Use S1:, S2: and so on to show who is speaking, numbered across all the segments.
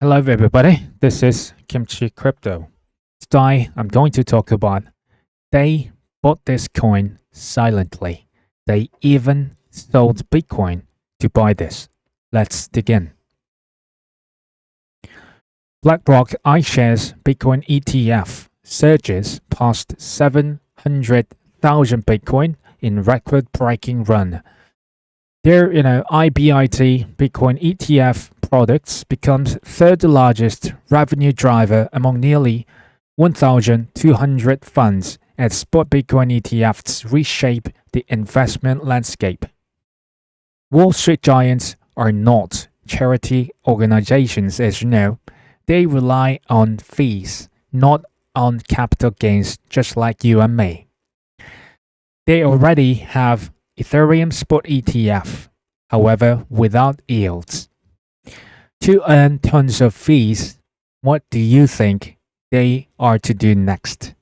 S1: Hello, everybody. This is Kimchi Crypto. Today, I'm going to talk about they bought this coin silently. They even sold Bitcoin to buy this. Let's dig in. BlackRock iShares Bitcoin ETF surges past 700,000 Bitcoin in record-breaking run. Their, IBIT Bitcoin ETF products becomes third largest revenue driver among nearly 1,200 funds as spot Bitcoin ETFs reshape the investment landscape. Wall Street giants are not charity organizations, as you know. They rely on fees, not on capital gains, just like you and me. They already have Ethereum spot ETF, however, without yields. To earn tons of fees, what do you think they are to do next?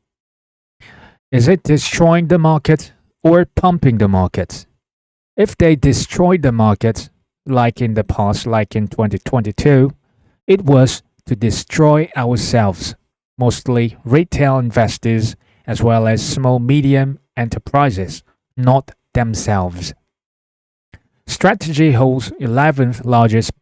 S1: Is it destroying the market or pumping the market? If they destroy the market, like in the past, like in 2022, it was to destroy ourselves, mostly retail investors as well as small medium enterprises, not themselves. Strategy holds 11th largest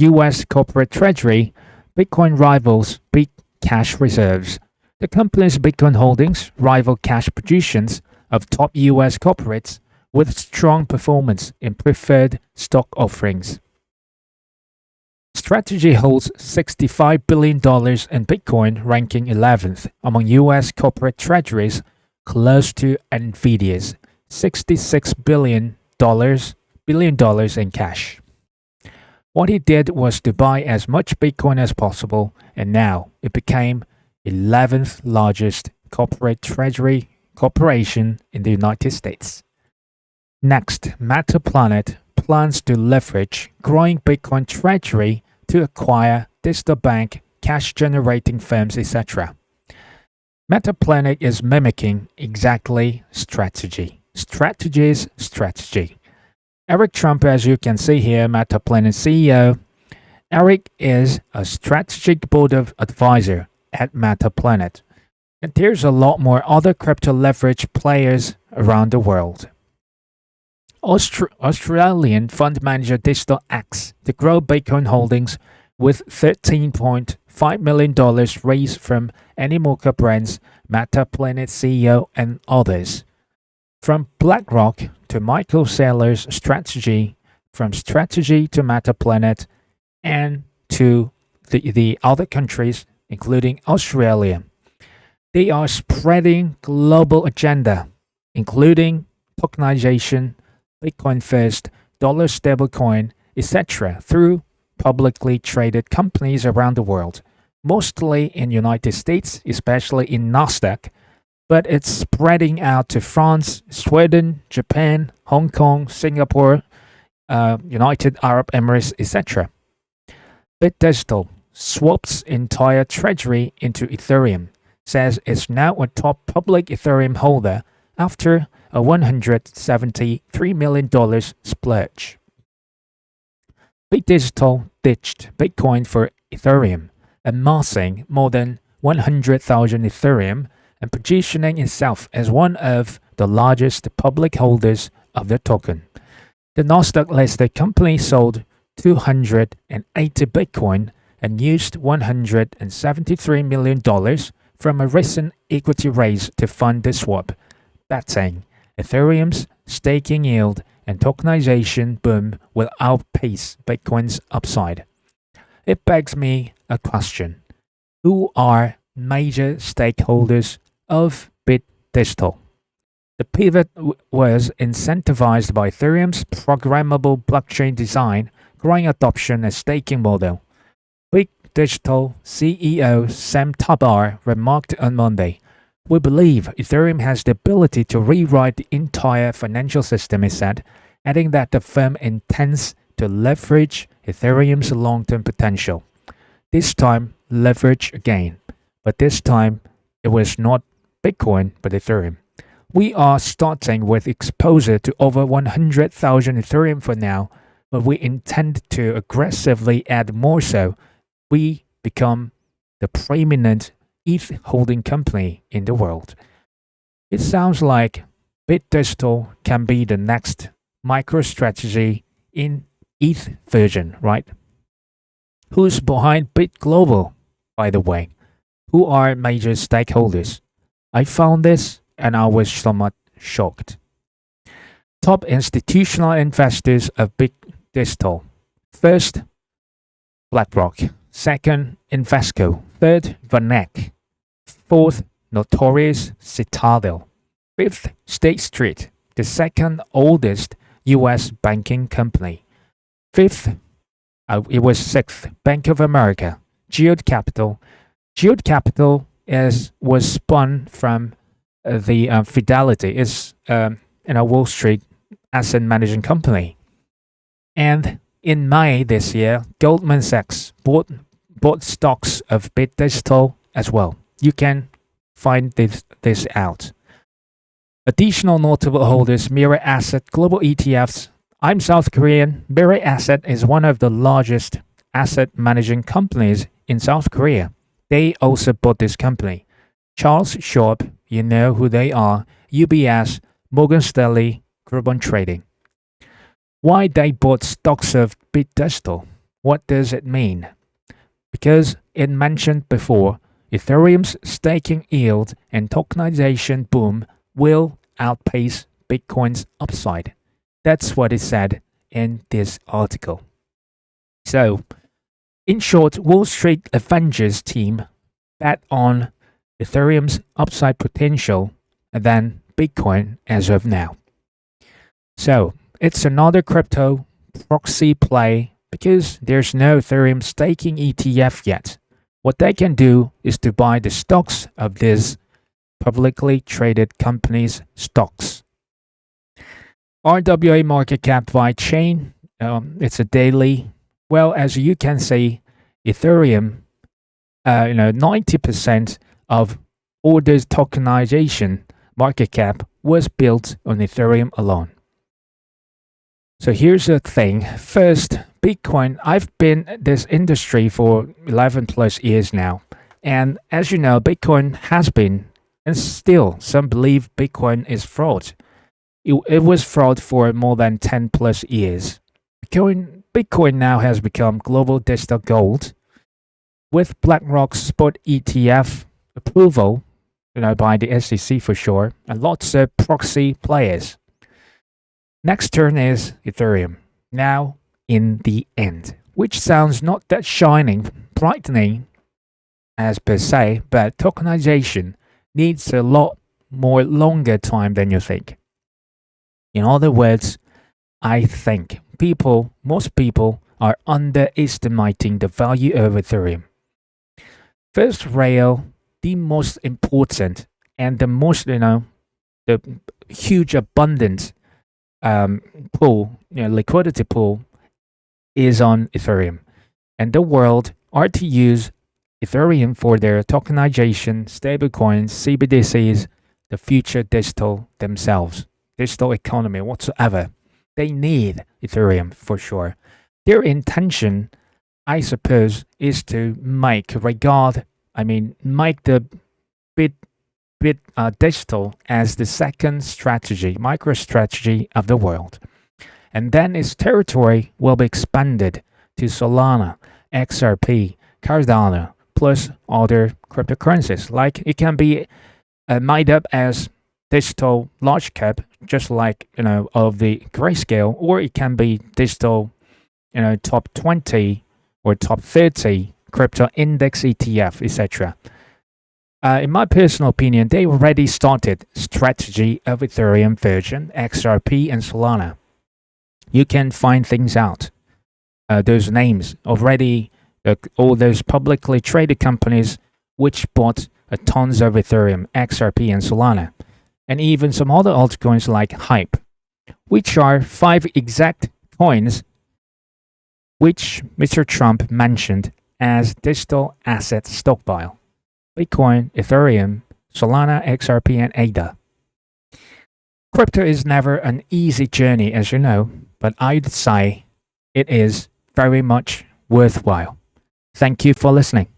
S1: US corporate treasury. Bitcoin rivals big cash reserves. The company's Bitcoin holdings rival cash positions of top US corporates with strong performance in preferred stock offerings. Strategy holds $65 billion in Bitcoin, ranking 11th among US corporate treasuries, close to Nvidia's $66 billion in cash. What he did was to buy as much Bitcoin as possible, and now it became 11th largest corporate treasury corporation in the United States. Next, Meta Planet plans to leverage growing Bitcoin treasury to acquire digital bank, cash-generating firms, etc. Meta Planet is mimicking exactly strategy. Strategy's strategy. Eric Trump, as you can see here, Meta Planet CEO. Eric is a strategic board of advisor at Meta Planet. And there's a lot more other crypto leverage players around the world. Australian fund manager Digital X to grow Bitcoin holdings with $13.5 million raised from Animoca Brands, Meta Planet CEO, and others. From BlackRock to Michael Saylor's strategy, from strategy to Meta Planet, and to the other countries, including Australia. They are spreading global agenda, including tokenization, Bitcoin first, dollar stablecoin, etc., through publicly traded companies around the world, mostly in United States, especially in Nasdaq, but it's spreading out to France, Sweden, Japan, Hong Kong, Singapore, United Arab Emirates, etc. BitDigital swaps entire treasury into Ethereum, says it's now a top public Ethereum holder after a $173 million splurge. BitDigital ditched Bitcoin for Ethereum, amassing more than 100,000 Ethereum and positioning itself as one of the largest public holders of the token. The Nasdaq-listed company sold 280 Bitcoin and used $173 million from a recent equity raise to fund the swap, betting Ethereum's staking yield and tokenization boom will outpace Bitcoin's upside. It begs me a question. Who are major stakeholders of BitDigital? The pivot was incentivized by Ethereum's programmable blockchain design, growing adoption and staking model. BitDigital CEO Sam Tabar remarked on Monday, "We believe Ethereum has the ability to rewrite the entire financial system," he said, adding that the firm intends to leverage Ethereum's long-term potential. This time, leverage again, but this time it was not Bitcoin but Ethereum. "We are starting with exposure to over 100,000 Ethereum for now, but we intend to aggressively add more so we become the preeminent ETH holding company in the world. It sounds like Bit Digital can be the next MicroStrategy in ETH version, right? Who's behind Bit Global, by the way? Who are major stakeholders? I found this and I was somewhat shocked. Top institutional investors of Bit Digital. First, BlackRock. Second, Invesco. Third, Vanek. Fourth, Notorious Citadel. Fifth, State Street, the second oldest US banking company. Fifth, it was sixth, Bank of America. Geode Capital. Geode Capital was spun from the Fidelity. It's a Wall Street asset management company. And in May this year, Goldman Sachs bought stocks of Bit Digital as well. You can find this out. Additional notable holders: Mirror Asset Global ETFs. I'm South Korean. Mirror Asset is one of the largest asset managing companies in South Korea. They also bought this company. Charles Schwab, you know who they are. UBS, Morgan Stanley, Groupon Trading. Why they bought stocks of Bit Digital? What does it mean? Because it mentioned before, Ethereum's staking yield and tokenization boom will outpace Bitcoin's upside. That's what it said in this article. So, in short, Wall Street Avengers team bet on Ethereum's upside potential than Bitcoin as of now. So, it's another crypto proxy play because there's no Ethereum staking ETF yet. What they can do is to buy the stocks of these publicly traded companies' stocks. RWA market cap by chain, it's a daily. Well, as you can see, Ethereum, 90% of all this tokenization market cap was built on Ethereum alone. So here's the thing. First, Bitcoin. I've been in this industry for 11 plus years now. And as you know, Bitcoin has been, and still, some believe Bitcoin is fraud. It was fraud for more than 10 plus years. Bitcoin now has become global digital gold with BlackRock's spot ETF approval, by the SEC for sure, and lots of proxy players. Next turn is Ethereum. Now in the end, which sounds not that shining, brightening as per se, but tokenization needs a lot more longer time than you think. In other words, I think most people are underestimating the value of Ethereum. First rail, the most important and the most, the huge abundant pool, liquidity pool is on Ethereum. And the world are to use Ethereum for their tokenization, stablecoins, CBDCs, the future digital themselves, digital economy, whatsoever. They need Ethereum for sure. Their intention, I suppose, is to make the bit digital as the second strategy, MicroStrategy of the world. And then its territory will be expanded to Solana, XRP, Cardano, plus other cryptocurrencies. Like it can be mined up as digital large cap, just like of the grayscale, or it can be digital, top 20 or top 30 crypto index ETF, etc. In my personal opinion, they already started strategy of Ethereum version, XRP, and Solana. You can find things out. Those names already, all those publicly traded companies which bought tons of Ethereum, XRP, and Solana, and even some other altcoins like Hype, which are 5 exact coins which Mr. Trump mentioned as digital asset stockpile. Bitcoin, Ethereum, Solana, XRP, and ADA. Crypto is never an easy journey, as you know, but I'd say it is very much worthwhile. Thank you for listening.